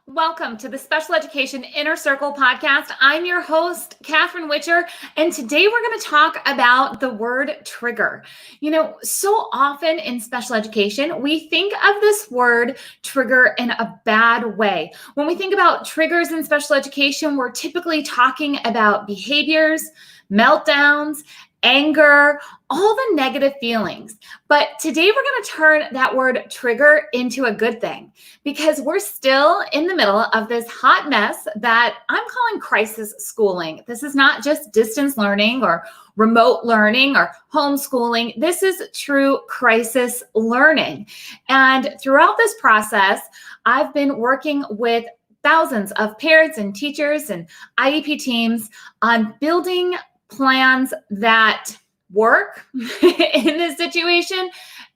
Welcome to the Special Education Inner Circle podcast. I'm your host, Catherine Witcher, and today we're going to talk about the word trigger. So often in special education, we think of this word trigger in a bad way. When we think about triggers in special education, we're typically talking about behaviors, meltdowns, anger, all the negative feelings. But today we're going to turn that word trigger into a good thing because we're still in the middle of this hot mess that I'm calling crisis schooling. This is not just distance learning or remote learning or homeschooling. This is true crisis learning. And throughout this process, I've been working with thousands of parents and teachers and IEP teams on building plans that work in this situation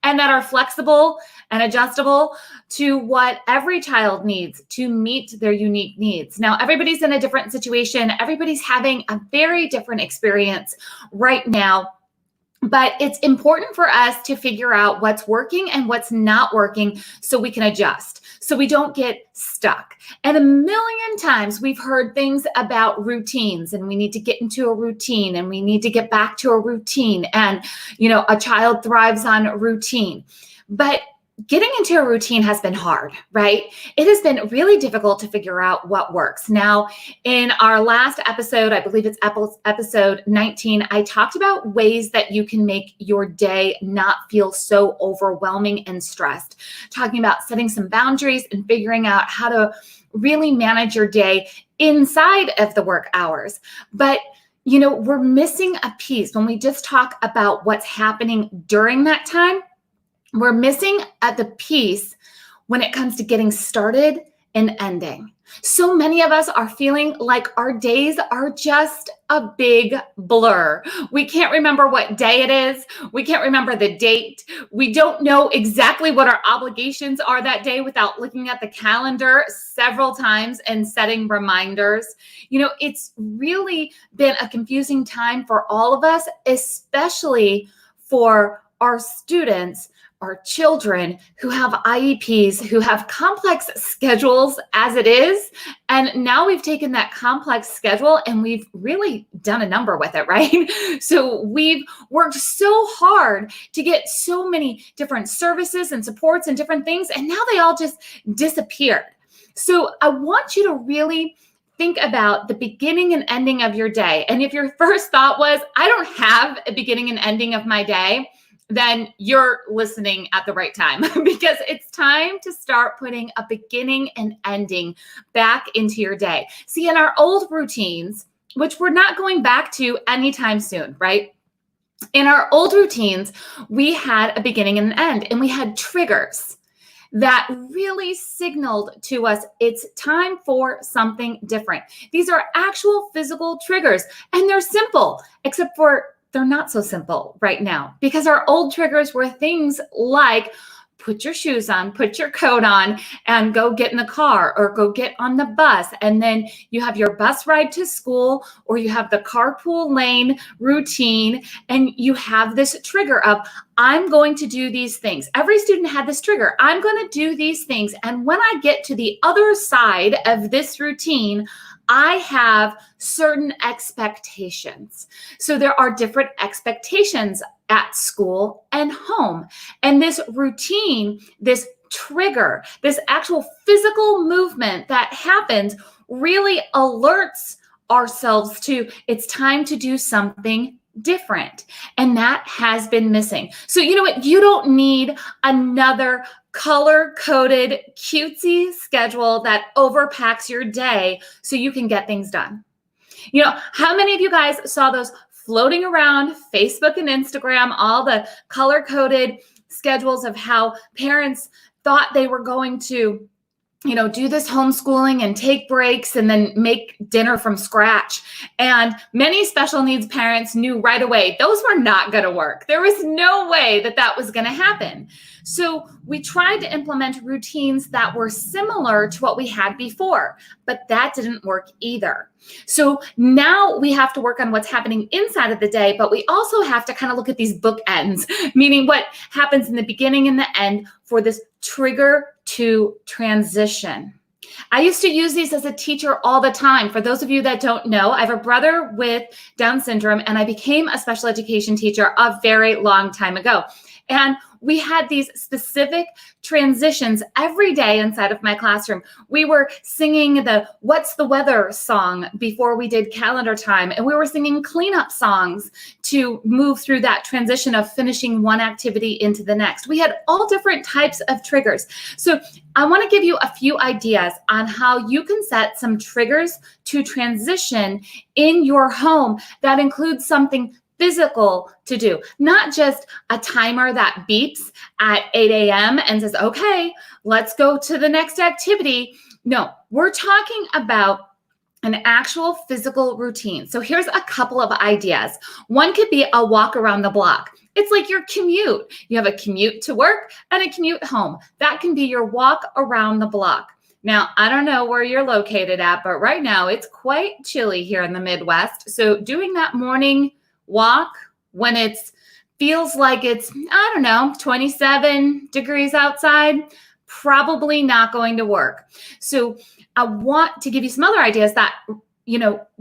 and that are flexible and adjustable to what every child needs to meet their unique needs. Now, everybody's in a different situation. Everybody's having a very different experience right now. But it's important for us to figure out what's working and what's not working so we can adjust, so we don't get stuck. And a million times we've heard things about routines, and we need to get into a routine, and we need to get back to a routine. And, a child thrives on routine. But getting into a routine has been hard, right? It has been really difficult to figure out what works. Now, in our last episode, I believe it's episode 19, I talked about ways that you can make your day not feel so overwhelming and stressed, talking about setting some boundaries and figuring out how to really manage your day inside of the work hours. But we're missing a piece when we just talk about what's happening during that time. We're missing at the piece when it comes to getting started and ending. So many of us are feeling like our days are just a big blur. We can't remember what day it is. We can't remember the date. We don't know exactly what our obligations are that day without looking at the calendar several times and setting reminders. It's really been a confusing time for all of us, especially for our students, our children who have IEPs, who have complex schedules as it is. And now we've taken that complex schedule and we've really done a number with it, right? So we've worked so hard to get so many different services and supports and different things, and now they all just disappeared. So I want you to really think about the beginning and ending of your day. And if your first thought was, I don't have a beginning and ending of my day, then you're listening at the right time because it's time to start putting a beginning and ending back into your day. See, in our old routines, which we're not going back to anytime soon, right? In our old routines, we had a beginning and an end, and we had triggers that really signaled to us it's time for something different. These are actual physical triggers, and they're simple, except for they're not so simple right now because our old triggers were things like put your shoes on, put your coat on, and go get in the car or go get on the bus. And then you have your bus ride to school, or you have the carpool lane routine, and you have this trigger of, I'm going to do these things. Every student had this trigger. I'm going to do these things. And when I get to the other side of this routine, I have certain expectations. So there are different expectations at school and home. And this routine, this trigger, this actual physical movement that happens really alerts ourselves to it's time to do something different. And that has been missing. So you know what? You don't need another color-coded cutesy schedule that overpacks your day so you can get things done. How many of you guys saw those floating around Facebook and Instagram, all the color-coded schedules of how parents thought they were going to do this homeschooling and take breaks and then make dinner from scratch. And many special needs parents knew right away those were not going to work. There was no way that was going to happen. So we tried to implement routines that were similar to what we had before, but that didn't work either. So now we have to work on what's happening inside of the day, but we also have to kind of look at these bookends, meaning what happens in the beginning and the end for this trigger to transition. I used to use these as a teacher all the time. For those of you that don't know, I have a brother with Down syndrome, and I became a special education teacher a very long time ago. And we had these specific transitions every day inside of my classroom. We were singing the What's the Weather song before we did calendar time, and we were singing cleanup songs to move through that transition of finishing one activity into the next. We had all different types of triggers. So I want to give you a few ideas on how you can set some triggers to transition in your home that includes something physical to do, not just a timer that beeps at 8 a.m. and says, okay, let's go to the next activity. No, we're talking about an actual physical routine. So here's a couple of ideas. One could be a walk around the block. It's like your commute. You have a commute to work and a commute home. That can be your walk around the block. Now, I don't know where you're located at, but right now it's quite chilly here in the Midwest. So doing that morning walk when it feels like it's, 27 degrees outside, probably not going to work. So I want to give you some other ideas that,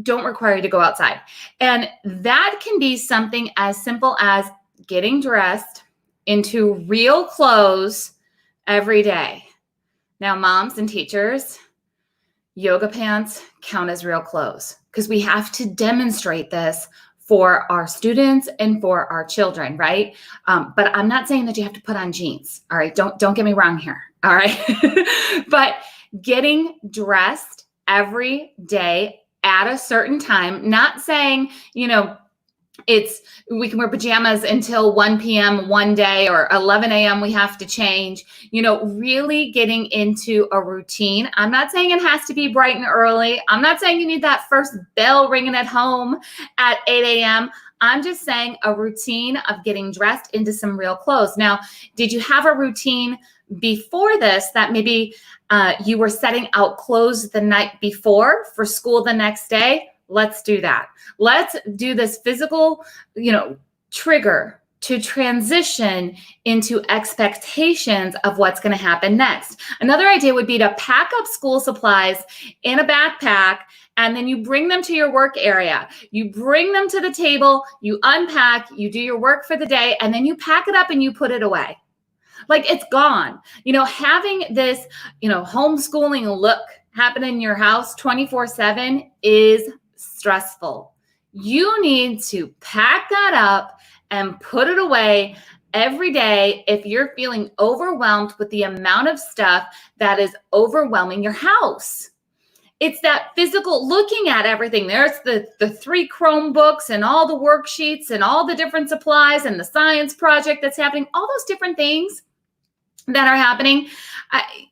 don't require you to go outside. And that can be something as simple as getting dressed into real clothes every day. Now, moms and teachers, yoga pants count as real clothes because we have to demonstrate this for our students and for our children, right? But I'm not saying that you have to put on jeans, all right? Don't get me wrong here, all right? But getting dressed every day at a certain time, not saying, we can wear pajamas until 1 p.m. one day or 11 a.m. we have to change, really getting into a routine. I'm not saying it has to be bright and early. I'm not saying you need that first bell ringing at home at 8 a.m. I'm just saying a routine of getting dressed into some real clothes. Now, did you have a routine before this that maybe you were setting out clothes the night before for school the next day? Let's do that. Let's do this physical, trigger to transition into expectations of what's going to happen next. Another idea would be to pack up school supplies in a backpack, and then you bring them to your work area. You bring them to the table, you unpack, you do your work for the day, and then you pack it up and you put it away. Like it's gone. Having this, homeschooling look happen in your house 24/7 is stressful. You need to pack that up and put it away every day if you're feeling overwhelmed with the amount of stuff that is overwhelming your house. It's that physical looking at everything. There's the 3 Chromebooks and all the worksheets and all the different supplies and the science project that's happening, all those different things that are happening.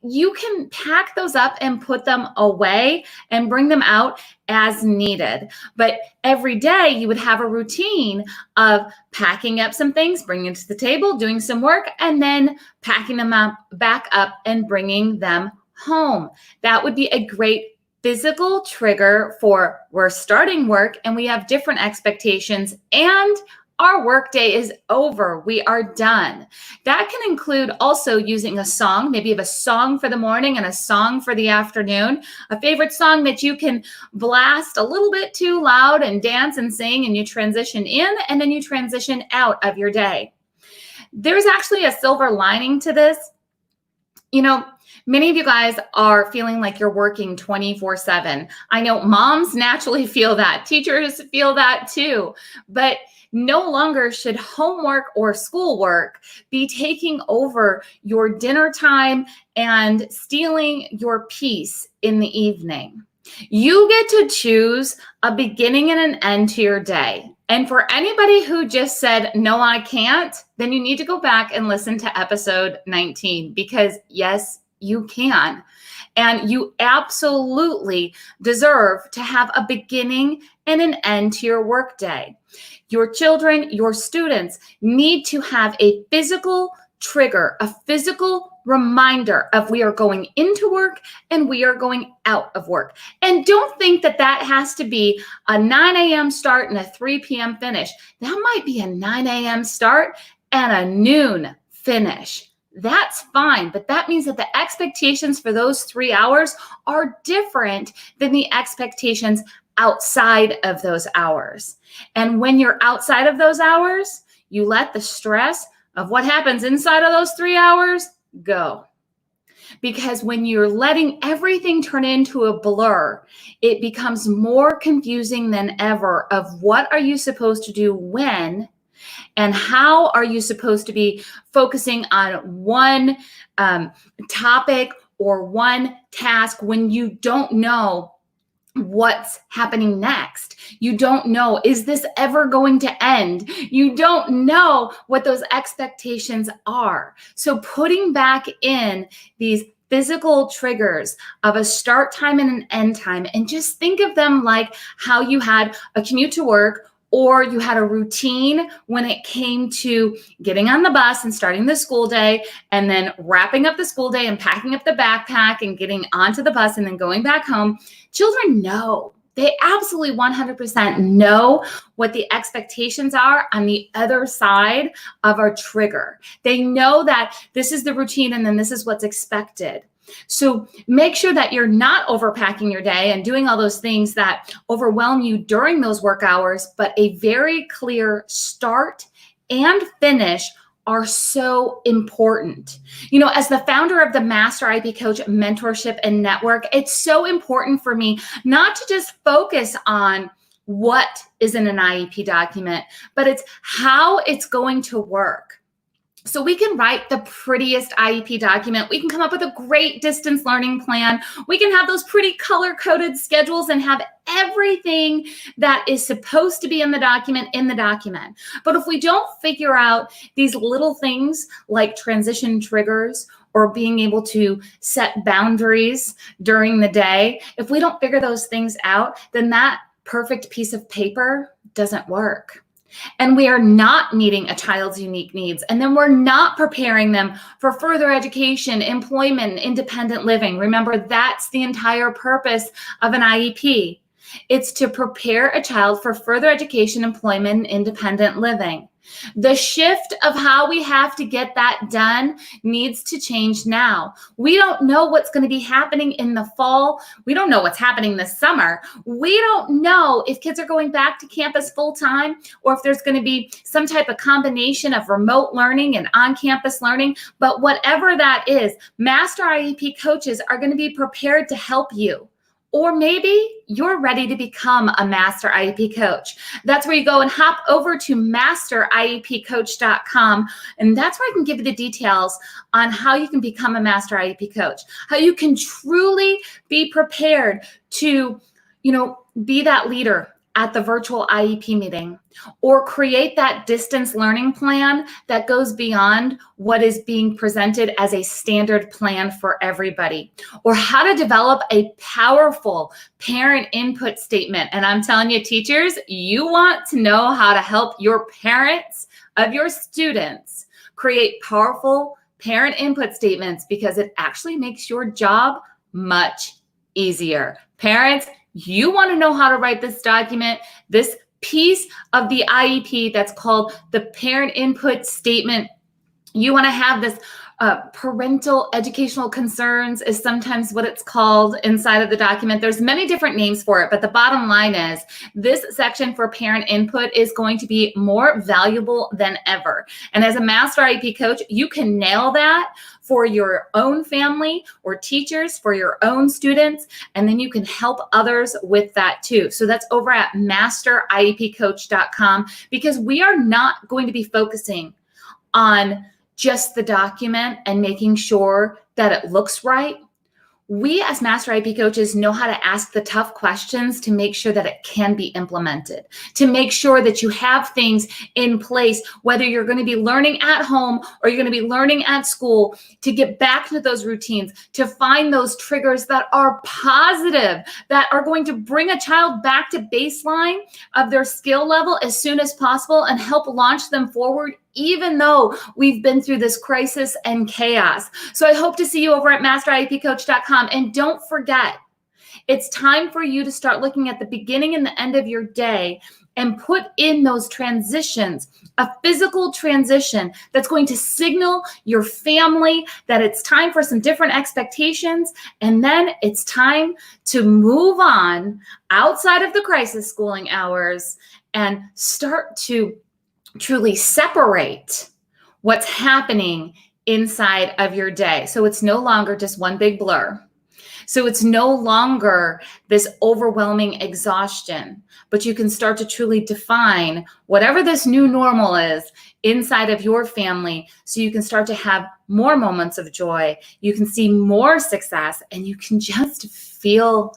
You can pack those up and put them away and bring them out as needed. But every day you would have a routine of packing up some things, bringing it to the table, doing some work, and then packing them up, back up and bringing them home. That would be a great physical trigger for we're starting work and we have different expectations and our workday is over. We are done. That can include also using a song, maybe you have a song for the morning and a song for the afternoon, a favorite song that you can blast a little bit too loud and dance and sing, and you transition in and then you transition out of your day. There's actually a silver lining to this. Many of you guys are feeling like you're working 24/7. I know moms naturally feel that. Teachers feel that too. But no longer should homework or schoolwork be taking over your dinner time and stealing your peace in the evening. You get to choose a beginning and an end to your day. And for anybody who just said, no, I can't, then you need to go back and listen to episode 19 because yes, you can. And you absolutely deserve to have a beginning and an end to your workday. Your children, your students need to have a physical trigger, a physical reminder of we are going into work and we are going out of work. And don't think that that has to be a 9 a.m. start and a 3 p.m. finish. That might be a 9 a.m. start and a noon finish. that's fine. But that means that the expectations for those 3 hours are different than the expectations outside of those hours. And when you're outside of those hours, you let the stress of what happens inside of those 3 hours go. Because when you're letting everything turn into a blur, it becomes more confusing than ever of what are you supposed to do when, and how are you supposed to be focusing on one topic or one task when you don't know what's happening next. You don't know, is this ever going to end? You don't know what those expectations are. So putting back in these physical triggers of a start time and an end time, and just think of them like how you had a commute to work, or you had a routine when it came to getting on the bus and starting the school day, and then wrapping up the school day and packing up the backpack and getting onto the bus and then going back home. Children know. They absolutely 100% know what the expectations are on the other side of our trigger. They know that this is the routine and then this is what's expected. So make sure that you're not overpacking your day and doing all those things that overwhelm you during those work hours, but a very clear start and finish are so important. You know, as the founder of the Master IEP Coach Mentorship and Network, it's so important for me not to just focus on what is in an IEP document, but it's how it's going to work. So we can write the prettiest IEP document. We can come up with a great distance learning plan. We can have those pretty color-coded schedules and have everything that is supposed to be in the document in the document. But if we don't figure out these little things like transition triggers or being able to set boundaries during the day, if we don't figure those things out, then that perfect piece of paper doesn't work. And we are not meeting a child's unique needs. And then we're not preparing them for further education, employment, and independent living. Remember, that's the entire purpose of an IEP. It's to prepare a child for further education, employment, and independent living. The shift of how we have to get that done needs to change now. We don't know what's going to be happening in the fall. We don't know what's happening this summer. We don't know if kids are going back to campus full time or if there's going to be some type of combination of remote learning and on-campus learning. But whatever that is, Master IEP coaches are going to be prepared to help you. Or maybe you're ready to become a Master IEP coach. That's where you go and hop over to masteriepcoach.com. And that's where I can give you the details on how you can become a Master IEP coach, how you can truly be prepared to, be that leader at the virtual IEP meeting, or create that distance learning plan that goes beyond what is being presented as a standard plan for everybody, or how to develop a powerful parent input statement. And I'm telling you, teachers, you want to know how to help your parents of your students create powerful parent input statements, because it actually makes your job much easier. Parents, you want to know how to write this document, this piece of the IEP that's called the parent input statement. You want to have this parental educational concerns is sometimes what it's called inside of the document. There's many different names for it, but the bottom line is this section for parent input is going to be more valuable than ever. And as a Master IEP coach, you can nail that for your own family or teachers, for your own students, and then you can help others with that too. So that's over at masteriepcoach.com, because we are not going to be focusing on just the document and making sure that it looks right. We as Master IEP coaches know how to ask the tough questions to make sure that it can be implemented, to make sure that you have things in place, whether you're going to be learning at home or you're going to be learning at school, to get back to those routines, to find those triggers that are positive, that are going to bring a child back to baseline of their skill level as soon as possible and help launch them forward, even though we've been through this crisis and chaos. So I hope to see you over at masteriepcoach.com. And don't forget, It's time for you to start looking at the beginning and the end of your day and put in those transitions, a physical transition that's going to signal your family that it's time for some different expectations. And then it's time to move on outside of the crisis schooling hours and start to truly separate what's happening inside of your day. So it's no longer just one big blur. So it's no longer this overwhelming exhaustion, but you can start to truly define whatever this new normal is inside of your family, so you can start to have more moments of joy, you can see more success, and you can just feel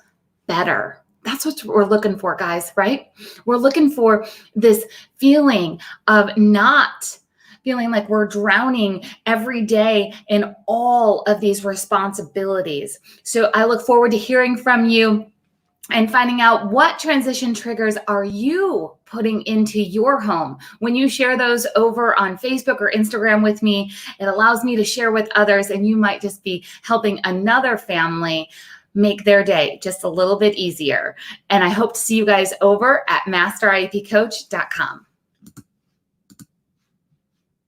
better. That's what we're looking for, guys, right? We're looking for this feeling of not feeling like we're drowning every day in all of these responsibilities. So I look forward to hearing from you and finding out what transition triggers are you putting into your home. When you share those over on Facebook or Instagram with me, it allows me to share with others, and you might just be helping another family make their day just a little bit easier. And I hope to see you guys over at masteriepcoach.com.